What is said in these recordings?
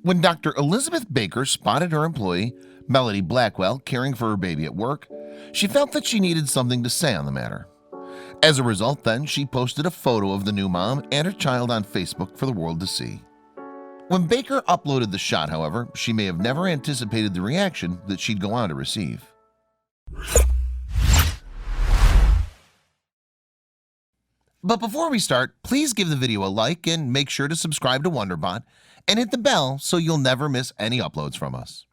When Dr. Elizabeth Baker spotted her employee, Melody Blackwell, caring for her baby at work, she felt that she needed something to say on the matter. As a result, then, she posted a photo of the new mom and her child on Facebook for the world to see. When Baker uploaded the shot, however, she may have never anticipated the reaction that she'd go on to receive. But before we start, please give the video a like and make sure to subscribe to WonderBot and hit the bell so you'll never miss any uploads from us.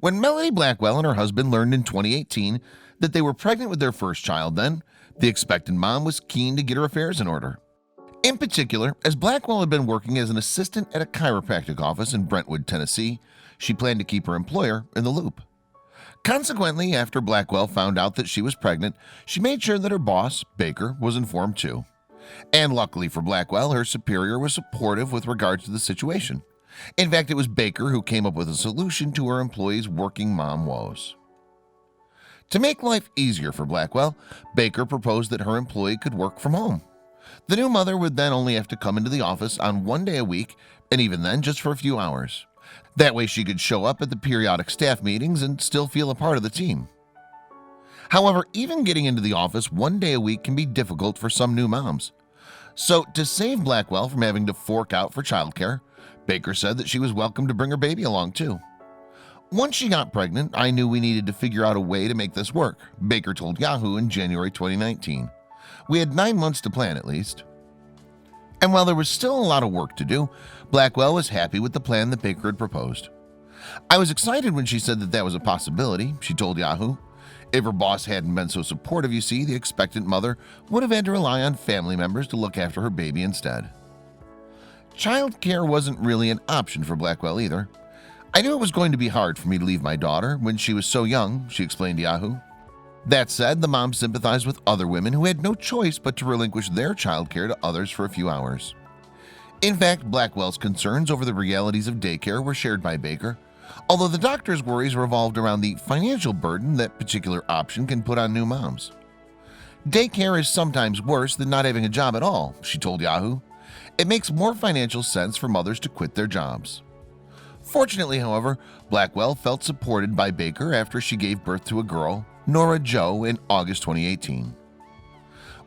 When Melody Blackwell and her husband learned in 2018 that they were pregnant with their first child, then the expectant mom was keen to get her affairs in order. In particular, as Blackwell had been working as an assistant at a chiropractic office in Brentwood, Tennessee, she planned to keep her employer in the loop. Consequently, after Blackwell found out that she was pregnant, she made sure that her boss, Baker, was informed too. And luckily for Blackwell, her superior was supportive with regards to the situation. In fact, it was Baker who came up with a solution to her employee's working mom woes. To make life easier for Blackwell, Baker proposed that her employee could work from home. The new mother would then only have to come into the office on one day a week, and even then just for a few hours. That way she could show up at the periodic staff meetings and still feel a part of the team. However, even getting into the office one day a week can be difficult for some new moms. So to save Blackwell from having to fork out for childcare, Baker said that she was welcome to bring her baby along too. Once she got pregnant, I knew we needed to figure out a way to make this work, Baker told Yahoo in January 2019. We had 9 months to plan at least. And while there was still a lot of work to do, Blackwell was happy with the plan that Baker had proposed. I was excited when she said that that was a possibility, she told Yahoo. If her boss hadn't been so supportive, you see, the expectant mother would have had to rely on family members to look after her baby instead. Childcare wasn't really an option for Blackwell either. I knew it was going to be hard for me to leave my daughter when she was so young, she explained to Yahoo. That said, the mom sympathized with other women who had no choice but to relinquish their childcare to others for a few hours. In fact, Blackwell's concerns over the realities of daycare were shared by Baker, although the doctor's worries revolved around the financial burden that particular option can put on new moms. Daycare is sometimes worse than not having a job at all, she told Yahoo. It makes more financial sense for mothers to quit their jobs. Fortunately, however, Blackwell felt supported by Baker after she gave birth to a girl, Nora Jo, in August 2018.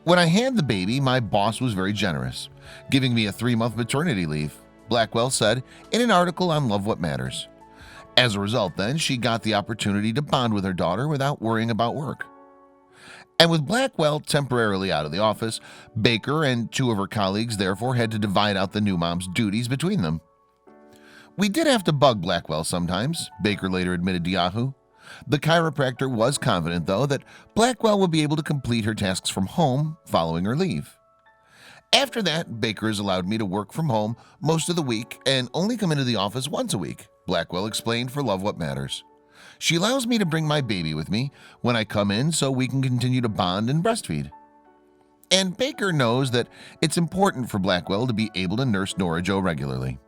When I had the baby, my boss was very generous, giving me a 3-month maternity leave, Blackwell said in an article on Love What Matters. As a result, then, she got the opportunity to bond with her daughter without worrying about work. And with Blackwell temporarily out of the office, Baker and 2 of her colleagues therefore had to divide out the new mom's duties between them. We did have to bug Blackwell sometimes, Baker later admitted to Yahoo. The chiropractor was confident, though, that Blackwell would be able to complete her tasks from home following her leave. After that, Baker has allowed me to work from home most of the week and only come into the office once a week, Blackwell explained for Love What Matters. She allows me to bring my baby with me when I come in so we can continue to bond and breastfeed. And Baker knows that it's important for Blackwell to be able to nurse Nora Jo regularly.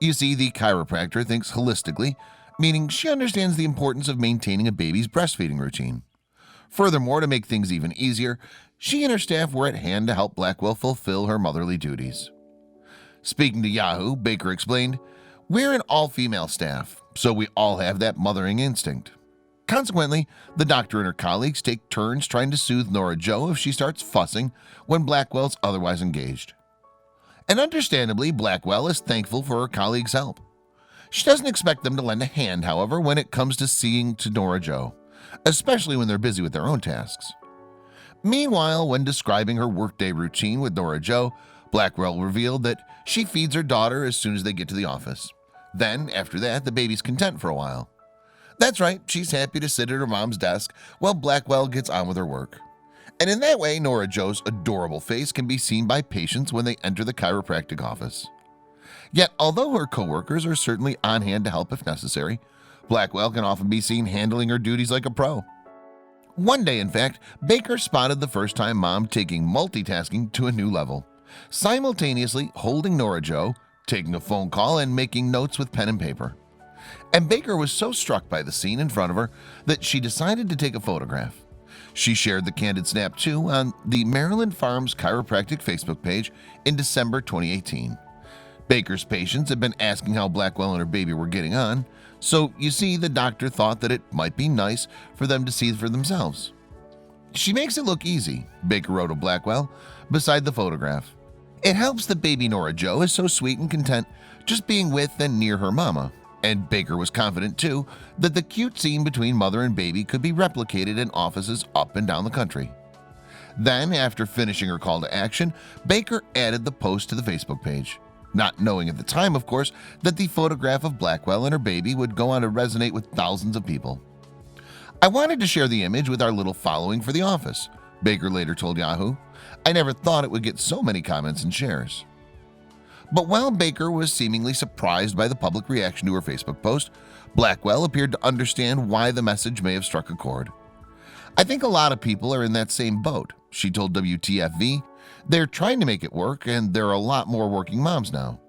You see, the chiropractor thinks holistically, meaning she understands the importance of maintaining a baby's breastfeeding routine. Furthermore, to make things even easier, she and her staff were at hand to help Blackwell fulfill her motherly duties. Speaking to Yahoo, Baker explained, "We're an all-female staff, so we all have that mothering instinct. Consequently, the doctor and her colleagues take turns trying to soothe Nora Jo if she starts fussing when Blackwell's otherwise engaged." And understandably, Blackwell is thankful for her colleagues' help. She doesn't expect them to lend a hand, however, when it comes to seeing to Nora Jo, especially when they're busy with their own tasks. Meanwhile, when describing her workday routine with Nora Jo, Blackwell revealed that she feeds her daughter as soon as they get to the office. Then, after that, the baby's content for a while. That's right, she's happy to sit at her mom's desk while Blackwell gets on with her work. And in that way, Nora Jo's adorable face can be seen by patients when they enter the chiropractic office. Yet, although her coworkers are certainly on hand to help if necessary, Blackwell can often be seen handling her duties like a pro. One day, in fact, Baker spotted the first-time mom taking multitasking to a new level, simultaneously holding Nora Jo, taking a phone call, and making notes with pen and paper. And Baker was so struck by the scene in front of her that she decided to take a photograph. She shared the candid snap too on the Maryland Farms Chiropractic Facebook page in December 2018. Baker's patients had been asking how Blackwell and her baby were getting on, so you see, the doctor thought that it might be nice for them to see for themselves. "She makes it look easy," Baker wrote of Blackwell beside the photograph. "It helps that baby Nora Jo is so sweet and content just being with and near her mama." And Baker was confident too that the cute scene between mother and baby could be replicated in offices up and down the country. Then, after finishing her call to action, Baker added the post to the Facebook page, not knowing at the time, of course, that the photograph of Blackwell and her baby would go on to resonate with thousands of people. "I wanted to share the image with our little following for the office," Baker later told Yahoo. "I never thought it would get so many comments and shares." But while Baker was seemingly surprised by the public reaction to her Facebook post, Blackwell appeared to understand why the message may have struck a chord. "I think a lot of people are in that same boat," she told WTFV. "They're trying to make it work, and there are a lot more working moms now."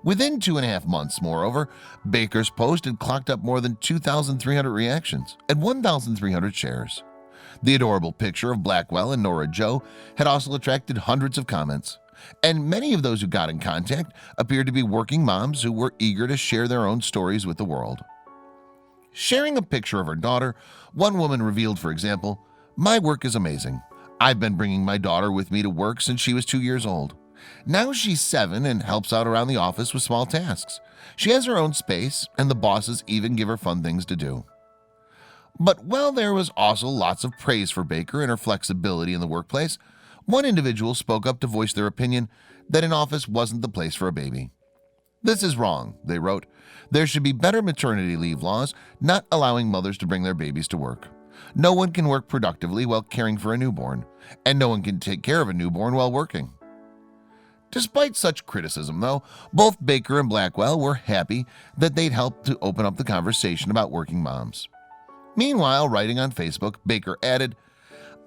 Within 2.5 months, moreover, Baker's post had clocked up more than 2,300 reactions and 1,300 shares. The adorable picture of Blackwell and Nora Jo had also attracted hundreds of comments, and many of those who got in contact appeared to be working moms who were eager to share their own stories with the world. Sharing a picture of her daughter, one woman revealed, for example, "My work is amazing. I've been bringing my daughter with me to work since she was 2 years old. Now she's 7 and helps out around the office with small tasks. She has her own space, and the bosses even give her fun things to do." But while there was also lots of praise for Baker and her flexibility in the workplace, one individual spoke up to voice their opinion that an office wasn't the place for a baby. "This is wrong," they wrote. "There should be better maternity leave laws, not allowing mothers to bring their babies to work. No one can work productively while caring for a newborn, and no one can take care of a newborn while working." Despite such criticism, though, both Baker and Blackwell were happy that they'd helped to open up the conversation about working moms. Meanwhile, writing on Facebook, Baker added,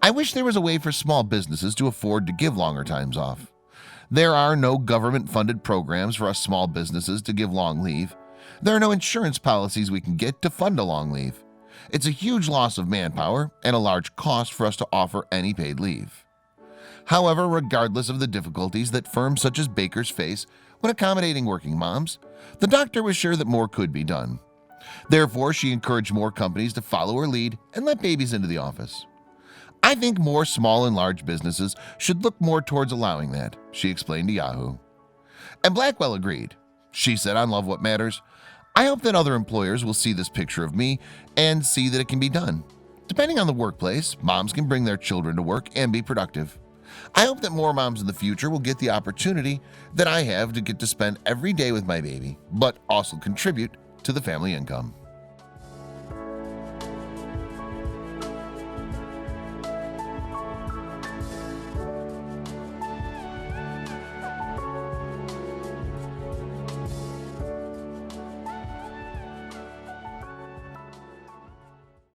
"I wish there was a way for small businesses to afford to give longer times off. There are no government-funded programs for us small businesses to give long leave. There are no insurance policies we can get to fund a long leave. It's a huge loss of manpower and a large cost for us to offer any paid leave." However, regardless of the difficulties that firms such as Baker's face when accommodating working moms, the doctor was sure that more could be done. Therefore, she encouraged more companies to follow her lead and let babies into the office. "I think more small and large businesses should look more towards allowing that," she explained to Yahoo. And Blackwell agreed. She said on Love What Matters, "I hope that other employers will see this picture of me and see that it can be done. Depending on the workplace, moms can bring their children to work and be productive. I hope that more moms in the future will get the opportunity that I have to get to spend every day with my baby, but also contribute to the family income."